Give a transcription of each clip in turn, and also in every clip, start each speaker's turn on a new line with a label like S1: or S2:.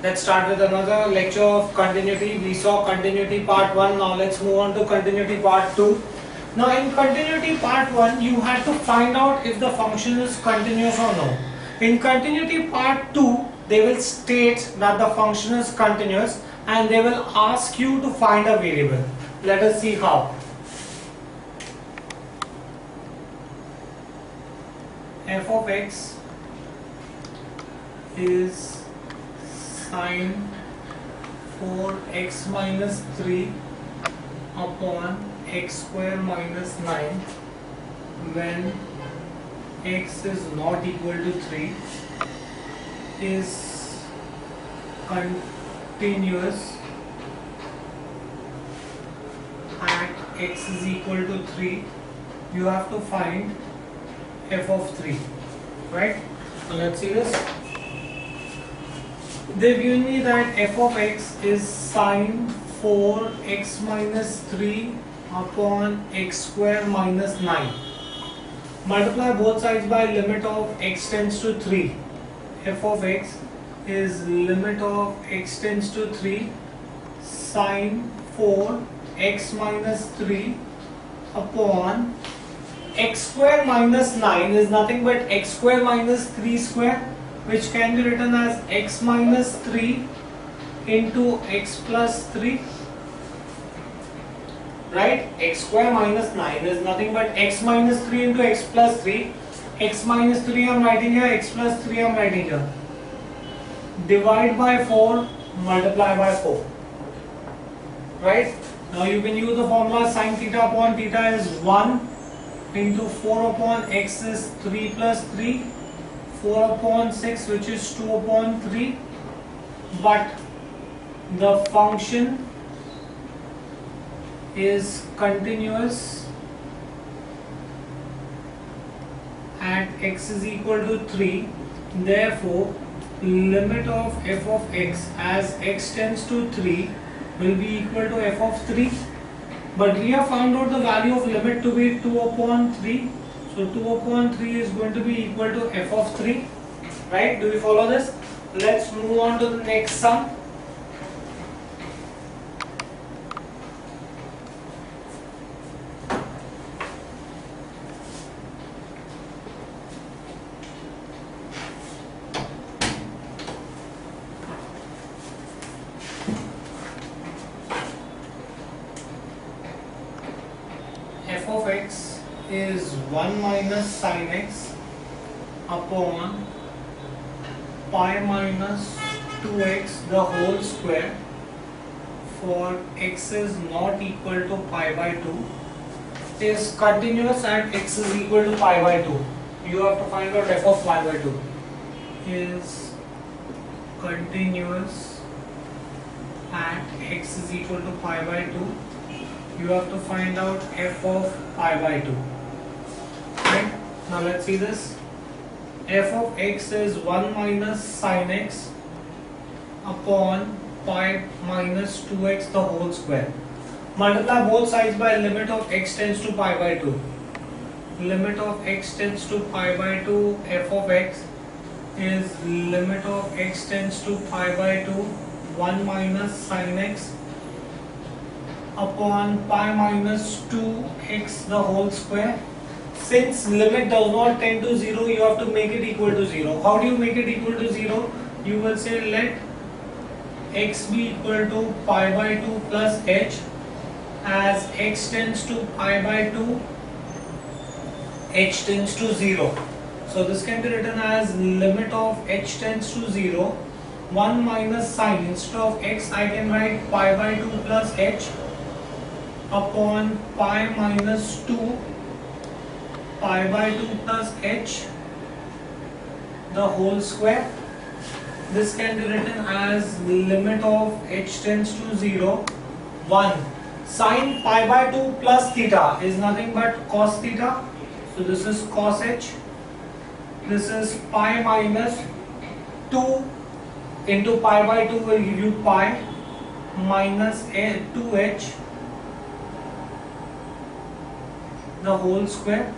S1: Let's start with another lecture of continuity. We saw continuity part 1. Now let's move on to continuity part 2. Now in continuity part 1, you had to find out if the function is continuous or no. In continuity part 2, they will state that the function is continuous and they will ask you to find a variable. Let us see how. F of x is sine 4x minus 3 upon x square minus 9 when x is not equal to 3 is continuous at x is equal to 3. You have to find f of 3, right? So let's see this. They've given me that f of x is sine 4x minus 3 upon x square minus 9. Multiply both sides by limit of x tends to 3. F of x is limit of x tends to 3 sine 4x minus 3 upon x square minus 9 is nothing but x square minus 3 square, which can be written as x minus 3 into x plus 3, right? X square minus 9 is nothing but x minus 3 into x plus 3. X minus 3 I am writing here, x plus 3 I am writing here. Divide by 4, multiply by 4, right? Now you can use the formula sin theta upon theta is 1 into 4 upon x is 3 plus 3, 4 upon 6 which is 2 upon 3, but the function is continuous at x is equal to 3. Therefore limit of f of x as x tends to 3 will be equal to f of 3. But we have found out the value of limit to be 2 upon 3. So 2 upon 3 is going to be equal to f of 3. Right? Do we follow this? Let's move on to the next sum. F of x is 1 minus sin x upon pi minus 2x the whole square for x is not equal to pi by 2 is continuous at x is equal to pi by 2. You have to find out f of pi by 2 is continuous at x is equal to pi by 2. You have to find out f of pi by 2. Right? Now let's see this. F of x is 1 minus sin x upon pi minus 2x the whole square. Multiply both sides by limit of x tends to pi by 2. Limit of x tends to pi by 2, f of x is limit of x tends to pi by 2, 1 minus sin x upon pi minus 2x the whole square. Since limit does not tend to 0, you have to make it equal to 0. How do you make it equal to 0? You will say let x be equal to pi by 2 plus h. As x tends to pi by 2, h tends to 0. So this can be written as limit of h tends to 0, 1 minus sin. Instead of x I can write pi by 2 plus h upon pi minus 2 pi by 2 plus h the whole square. This can be written as limit of h tends to 0, 1 sin pi by 2 plus theta is nothing but cos theta. So this is cos h. This is pi minus 2 into pi by 2 will give you pi minus 2h the whole square.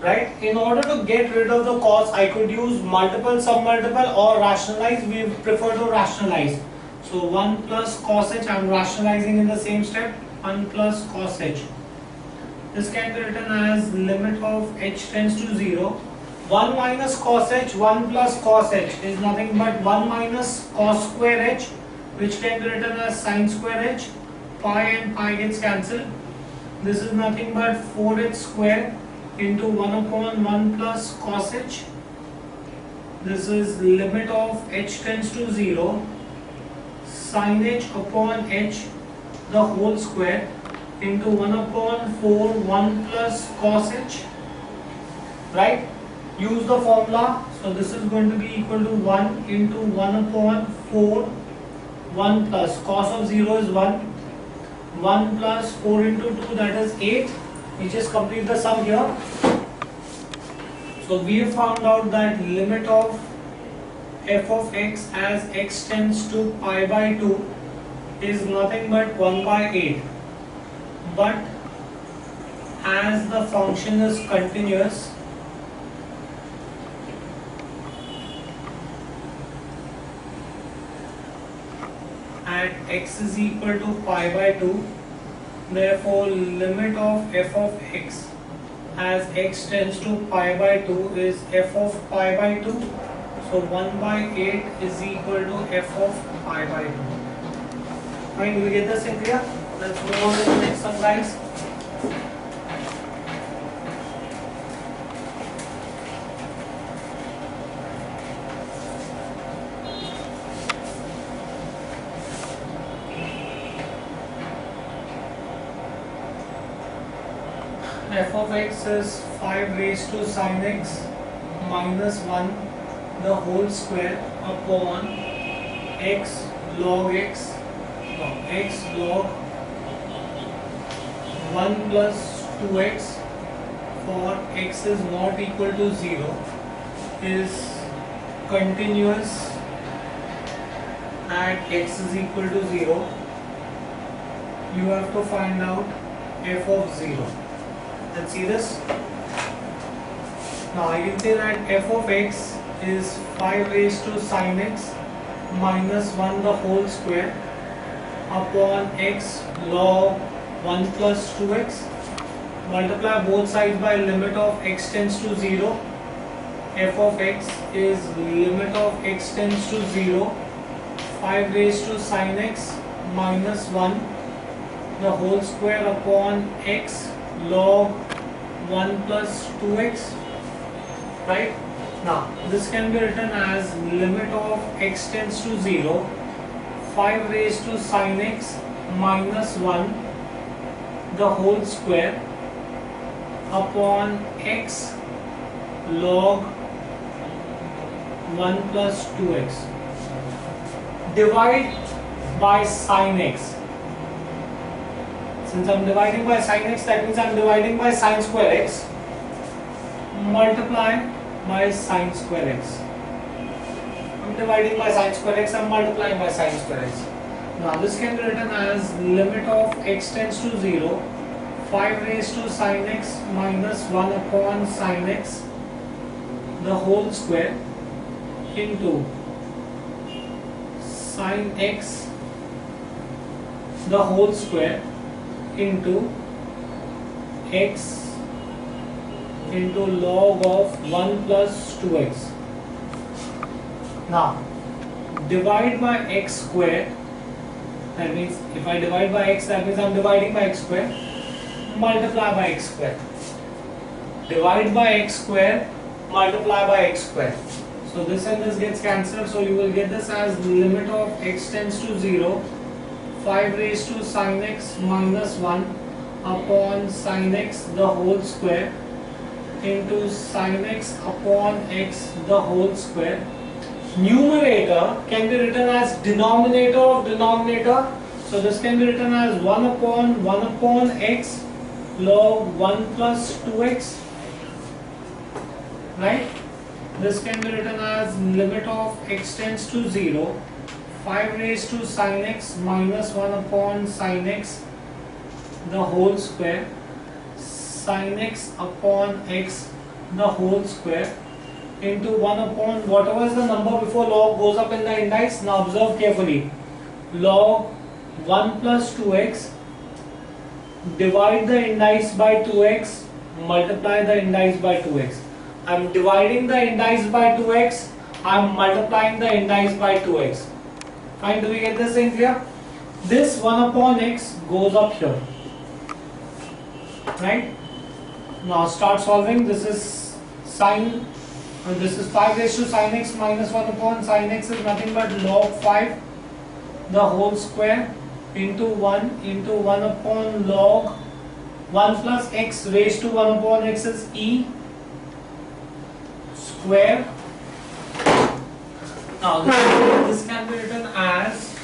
S1: right? In order to get rid of the cos, I could use multiple, submultiple, or rationalize. We prefer to rationalize. So 1 plus cos h, I am rationalizing in the same step. 1 plus cos h. This can be written as limit of h tends to 0. 1 minus cos h, 1 plus cos h is nothing but 1 minus cos square h, which can be written as sin square h. Pi and pi gets cancelled. This is nothing but 4h square into 1 upon 1 plus cos h. This is limit of h tends to 0, sin h upon h the whole square into 1 upon 4 1 plus cos h, right? Use the formula. So this is going to be equal to 1 into 1 upon 4 1 plus cos of 0 is 1, 1 plus 4 into 2, that is 8. We just complete the sum here. So we have found out that limit of f of x as x tends to pi by 2 is nothing but 1 by 8. But as the function is continuous, at x is equal to pi by 2, therefore limit of f of x as x tends to pi by 2 is f of pi by 2. So 1 by 8 is equal to f of pi by 2. Fine, we get this in clear? Let's move on to the next one, guys. F of x is 5 raised to sin x minus 1 the whole square upon x log x, no, x log 1 plus 2x for x is not equal to 0 is continuous at x is equal to 0. You have to find out f of 0. Let's see this. Now I can say that f of x is 5 raised to sin x minus 1 the whole square upon x log 1 plus 2x. Multiply both sides by limit of x tends to 0. F of x is limit of x tends to 0, 5 raised to sin x minus 1 the whole square upon x log 1 plus 2x, right? Now this can be written as limit of x tends to 0, 5 raised to sin x minus 1 the whole square upon x log 1 plus 2x. Divide by sin x. Since I am dividing by sin x, that means I am dividing by sin square x. Multiply by sin square x. I am dividing by sin square x, I am multiplying by sin square x. Now this can be written as limit of x tends to 0, 5 raised to sin x minus 1 upon sin x the whole square into sin x the whole square into x into log of 1 plus 2x. Now divide by x square, that means if I divide by x, that means I am dividing by x square. Multiply by x square. Divide by x square, multiply by x square. So this and this gets cancelled, so you will get this as limit of x tends to 0, 5 raised to sin x minus 1 upon sin x the whole square into sin x upon x the whole square. Numerator can be written as denominator of denominator. So this can be written as 1 upon x log 1 plus 2x, right? This can be written as limit of x tends to 0, 5 raised to sin x minus 1 upon sin x the whole square, sin x upon x the whole square into 1 upon whatever is the number before log goes up in the index. Now observe carefully. Log 1 plus 2x, divide the index by 2x, multiply the index by 2x. I am dividing the index by 2x, I am multiplying the index by 2x. Fine, do we get this thing clear? This 1 upon x goes up here. Right? Now start solving. This is sine, this is 5 raised to sine x minus 1 upon sine x is nothing but log 5 the whole square into 1 upon log 1 plus x raised to 1 upon x is e square. Now this can be written as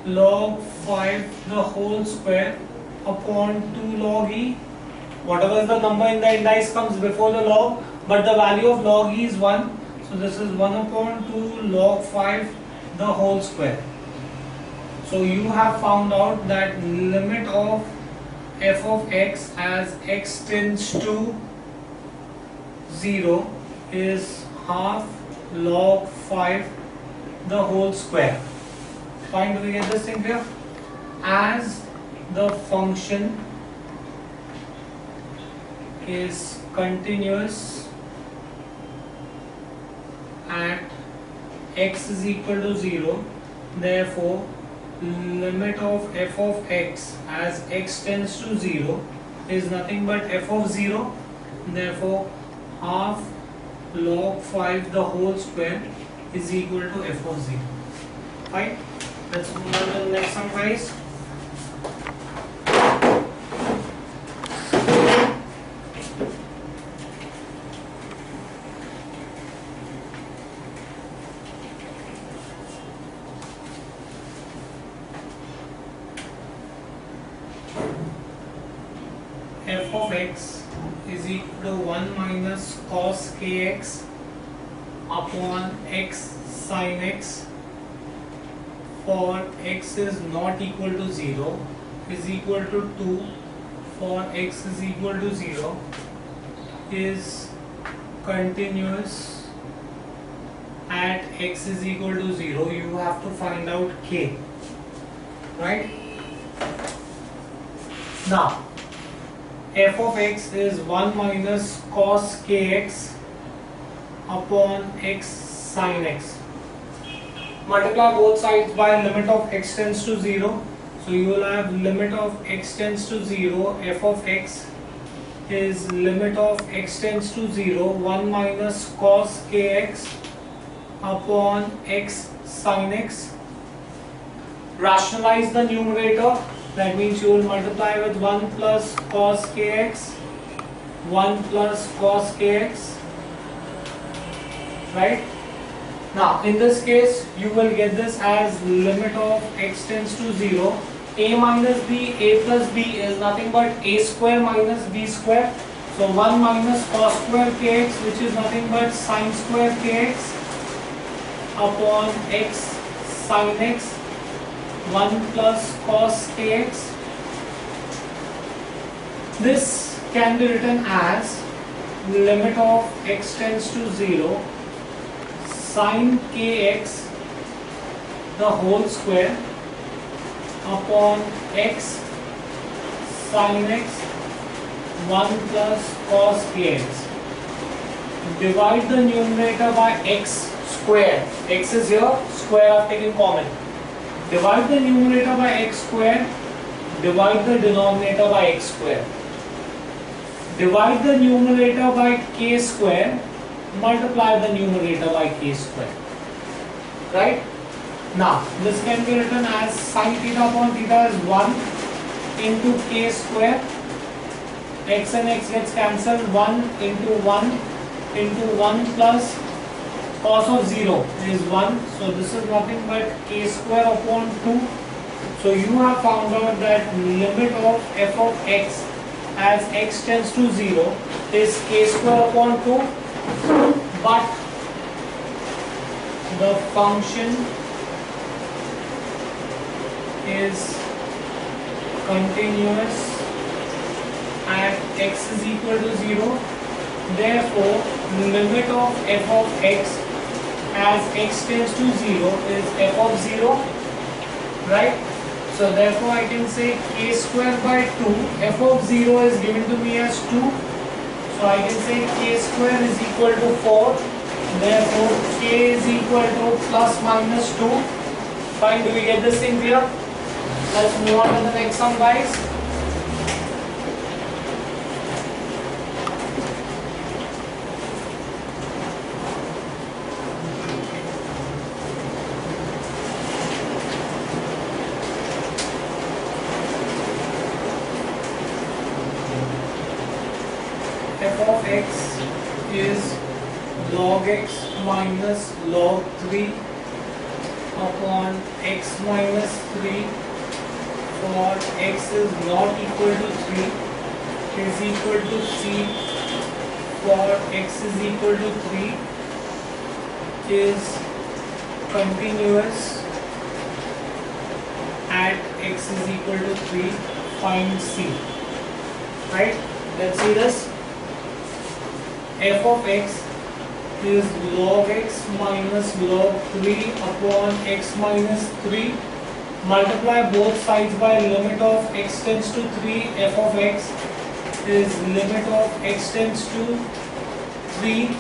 S1: log 5 the whole square upon 2 log e. Whatever the number in the index comes before the log, but the value of log e is 1. So this is 1 upon 2 log 5 the whole square. So you have found out that limit of f of x as x tends to 0 is half log 5 the whole square. Fine, do we get this thing here? As the function is continuous at x is equal to 0, therefore limit of f of x as x tends to 0 is nothing but f of 0, therefore half log 5 the whole square is equal to f of 0. Fine, let's move on to the next one, guys. F of x is equal to 1 minus cos kx upon x sin x for x is not equal to 0 is equal to 2 for x is equal to 0 is continuous at x is equal to 0. You have to find out k, right? Now f of x is 1 minus cos kx upon x sin x. Multiply both sides by limit of x tends to 0. So you will have limit of x tends to 0, f of x is limit of x tends to 0, 1 minus cos kx upon x sin x. Rationalize the numerator. That means you will multiply with 1 plus cos kx, 1 plus cos kx, right? Now in this case you will get this as limit of x tends to 0, a minus b, a plus b is nothing but a square minus b square. So 1 minus cos square kx, which is nothing but sin square kx upon x sin x, 1 plus cos kx. This can be written as limit of x tends to 0 sin kx the whole square upon x sin x 1 plus cos kx. Divide the numerator by x square. X is here, square I have taken common. Divide the numerator by x square, divide the denominator by x square. Divide the numerator by k square, multiply the numerator by k square. Right? Now, this can be written as sin theta upon theta is 1 into k square. X and x gets cancelled, 1 into 1 plus cos of 0 is 1. So this is nothing but k square upon 2. So you have found out that limit of f of x as x tends to 0 is k square upon 2, but the function is continuous at x is equal to 0. Therefore, limit of f of x as x tends to 0 is f of 0, right? So therefore I can say k square by 2, f of 0 is given to me as 2. So I can say k square is equal to 4. Therefore k is equal to plus minus 2. Fine, do we get this thing clear? Let's move on to the next sum, guys. F of x is log x minus log 3 upon x minus 3 for x is not equal to 3 is equal to c for x is equal to 3 is continuous at x is equal to 3. Find c. Right? Let's see this. F of x is log x minus log 3 upon x minus 3. Multiply both sides by limit of x tends to 3. F of x is limit of x tends to 3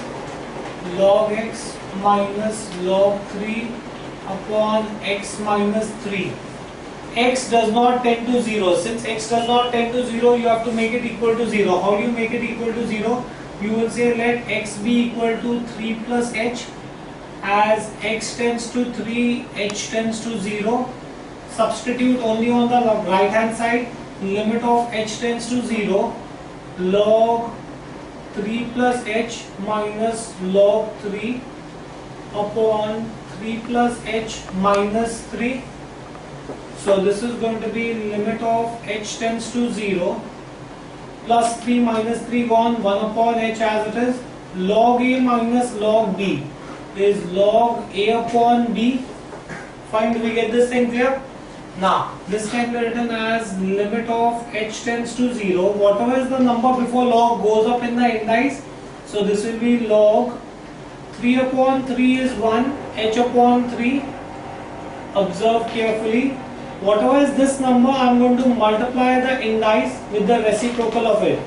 S1: log x minus log 3 upon x minus 3. X does not tend to 0. Since x does not tend to 0, you have to make it equal to 0. How do you make it equal to 0? You will say let x be equal to 3 plus h. As x tends to 3, h tends to 0. Substitute only on the right hand side. Limit of h tends to 0. Log 3 plus h minus log 3 upon 3 plus h minus 3. So this is going to be limit of h tends to 0. Plus 3 minus 3 gone, 1 upon h as it is. Log a minus log b is log a upon b. Fine, do we get this thing clear? Now, this can be written as limit of h tends to 0. Whatever is the number before log goes up in the indice. So this will be log 3 upon 3 is 1, h upon 3. Observe carefully. Whatever is this number, I am going to multiply the indice with the reciprocal of it.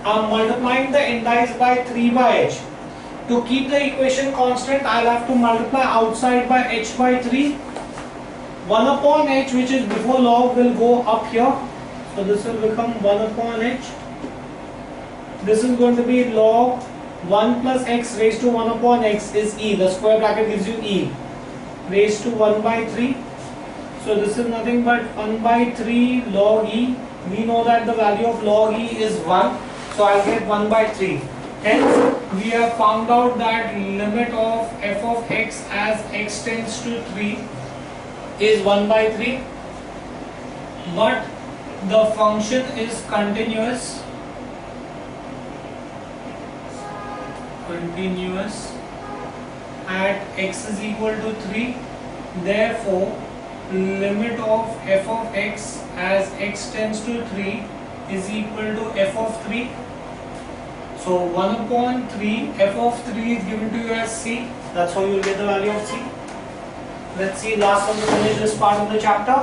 S1: I am multiplying the indice by 3 by h. To keep the equation constant, I will have to multiply outside by h by 3. 1 upon h, which is before log, will go up here. So this will become 1 upon h. This is going to be log 1 plus x raised to 1 upon x is e. The square bracket gives you e. Raised to 1 by 3. So this is nothing but 1 by 3 log e. We know that the value of log e is 1. So I'll get 1 by 3. Hence, we have found out that limit of f of x as x tends to 3 is 1 by 3. But the function is continuous. At x is equal to 3. Therefore, limit of f of x as x tends to 3 is equal to f of 3. So 1 upon 3, f of 3 is given to you as c. That's how you will get the value of c. Let's see last one to finish this part of the chapter.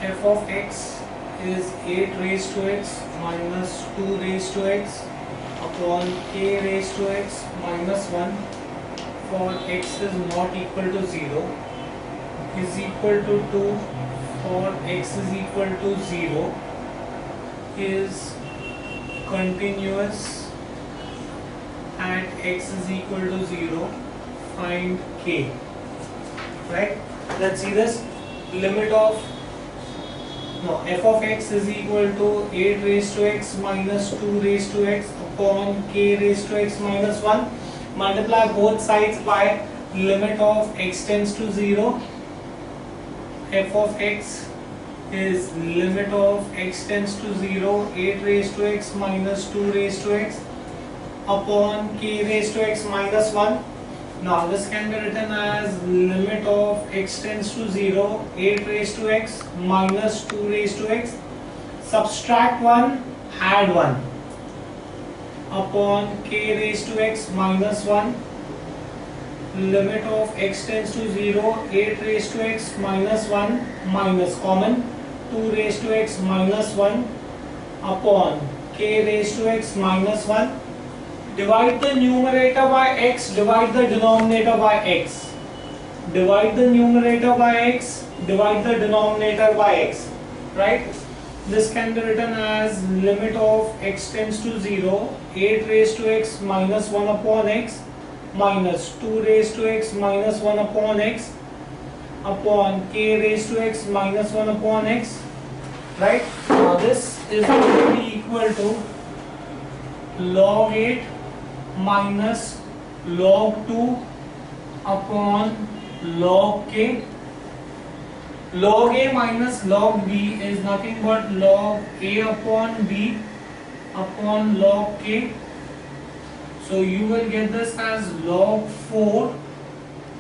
S1: F of x is 8 raised to x minus 2 raised to x upon k raised to x minus 1 for x is not equal to 0 is equal to 2 for x is equal to 0 is continuous at x is equal to 0. Find k. Right? Let's see this. Limit of f of x is equal to 8 raised to x minus 2 raised to x upon k raised to x minus 1. Multiply both sides by limit of x tends to 0. F of x is limit of x tends to 0, 8 raised to x minus 2 raised to x upon k raised to x minus 1. Now this can be written as limit of x tends to 0, 8 raised to x minus 2 raised to x. Subtract 1, add 1 upon k raised to x minus 1. Limit of x tends to 0, 8 raised to x minus 1 minus common 2 raised to x minus 1 upon k raised to x minus 1. Divide the numerator by x, divide the denominator by x. Divide the numerator by x, divide the denominator by x. Right? This can be written as limit of x tends to 0, 8 raised to x minus 1 upon x minus 2 raised to x minus 1 upon x upon k raised to x minus 1 upon x. Right? Now this is going to be equal to log 8 minus log 2 upon log k. Log a minus log b is nothing but log a upon b upon log k. So you will get this as log 4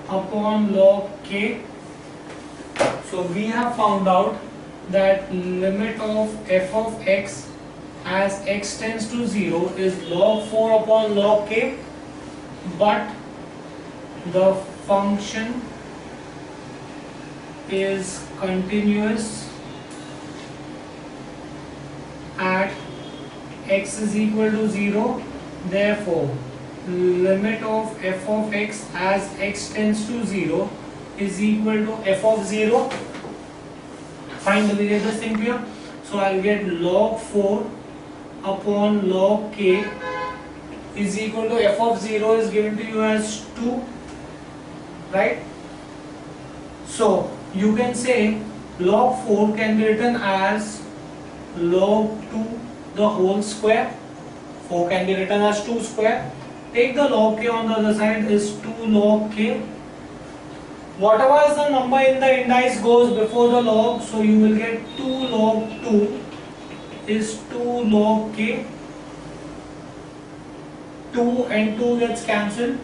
S1: upon log k. So we have found out that limit of f of x as x tends to 0 is log 4 upon log k, but the function is continuous at x is equal to 0. Therefore, limit of f of x as x tends to 0 is equal to f of 0. Find the variable thing here. So I'll get log 4 upon log k is equal to f of 0 is given to you as 2. Right? So you can say log 4 can be written as log 2 the whole square. 4 can be written as 2 square. Take the log k on the other side is 2 log k. Whatever is the number in the indice goes before the log, so you will get 2 log 2 is 2 log k. 2 and 2 gets cancelled.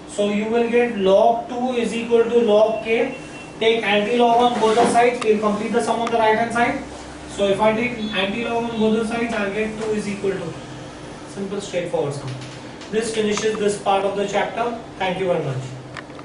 S1: So you will get log 2 is equal to log k. Take anti-log on both the sides, we will complete the sum on the right hand side. So if I take anti-log on both the sides, I will get 2 is equal to. Simple straightforward sum. This finishes this part of the chapter. Thank you very much.